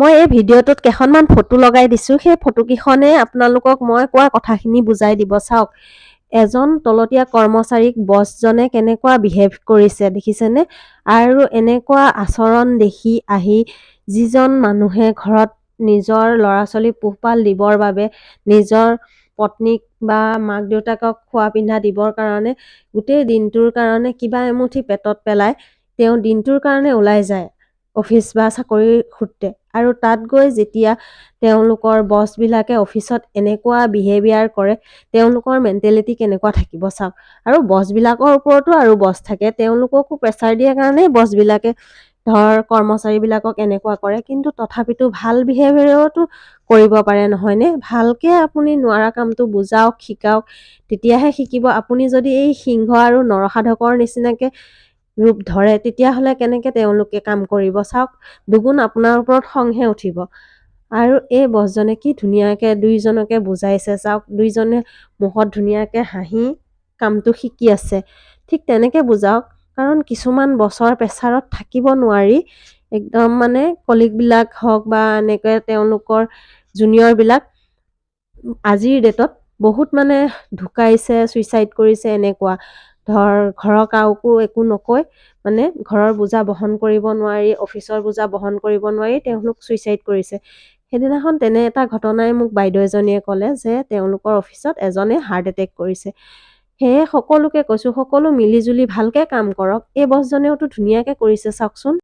মই এই ভিডিঅ'টোত কেইখনমান ফটো লগাই দিছোঁ। সেই ফটোকেইখনে আপোনালোকক মই কোৱা কথাখিনি বুজাই দিব। চাওক, এজন তলতীয়া কৰ্মচাৰীক বছজনে কেনেকুৱা বিহেভ কৰিছে দেখিছেনে? আৰু এনেকুৱা আচৰণ দেখি আহি যিজন মানুহে ঘৰত নিজৰ ল'ৰা-ছোৱালীক পোহপাল দিবৰ বাবে নিজৰ পত্নীক বা মাক দেউতাকক খোৱা পিন্ধা দিবৰ কাৰণে গোটেই দিনটোৰ কাৰণে কিবা এমুঠি পেটত পেলাই তেওঁ দিনটোৰ কাৰণে ওলাই যায় অফিচ বা চাকৰিৰ সূত্ৰে। আৰু তাত গৈ যেতিয়া তেওঁলোকৰ বছবিলাকে অফিচত এনেকুৱা বিহেভিয়াৰ কৰে, তেওঁলোকৰ মেণ্টেলিটি কেনেকুৱা থাকিব চাওক। আৰু বছবিলাকৰ ওপৰতো আৰু বছ থাকে, তেওঁলোককো প্ৰেছাৰ দিয়ে কাৰণেই বছবিলাকে কৰ্মচাৰীবিলাকক এনেকুৱা কৰে। কিন্তু তথাপিতো ভাল বিহেভিয়াৰতো কৰিব পাৰে নহয়নে? ভালকৈ আপুনি নোৱাৰা কামটো বুজাওক, শিকাওক, তেতিয়াহে শিকিব। আপুনি যদি এই সিংহ আৰু নৰসাধকৰ নিচিনাকৈ ৰূপ ধৰে তেতিয়াহ'লে কেনেকৈ তেওঁলোকে কাম কৰিব? চাওক, দুগুণ আপোনাৰ ওপৰত খংহে উঠিব। আৰু এই বছজনে কি ধুনীয়াকৈ দুইজনকে বুজাইছে চাওক, দুইজনে মুখত ধুনীয়াকৈ হাঁহি কামটো শিকি আছে। ঠিক তেনেকৈ বুজাওক, কাৰণ কিছুমান বছৰ প্ৰেছাৰত থাকিব নোৱাৰি একদম মানে কলিগবিলাক হওক বা এনেকৈ তেওঁলোকৰ জুনিয়ৰবিলাক আজিৰ ডেটত বহুত মানে ঢুকাইছে, ছুইচাইড কৰিছে এনেকুৱা। ঘৰৰ কাকো একো নকৈ মানে ঘৰৰ বোজা বহন কৰিব নোৱাৰি, অফিচৰ বোজা বহন কৰিব নোৱাৰি তেওঁলোক ছুইচাইড কৰিছে। সেইদিনাখন তেনে এটা ঘটনাই মোক বাইদেউ এজনীয়ে ক'লে যে তেওঁলোকৰ অফিচত এজনে হাৰ্ট এটেক কৰিছে। সেয়ে সকলোকে কৈছোঁ, সকলো মিলিজুলি ভালকৈ কাম কৰক। এই বছজনেওতো ধুনীয়াকৈ কৰিছে চাওকচোন।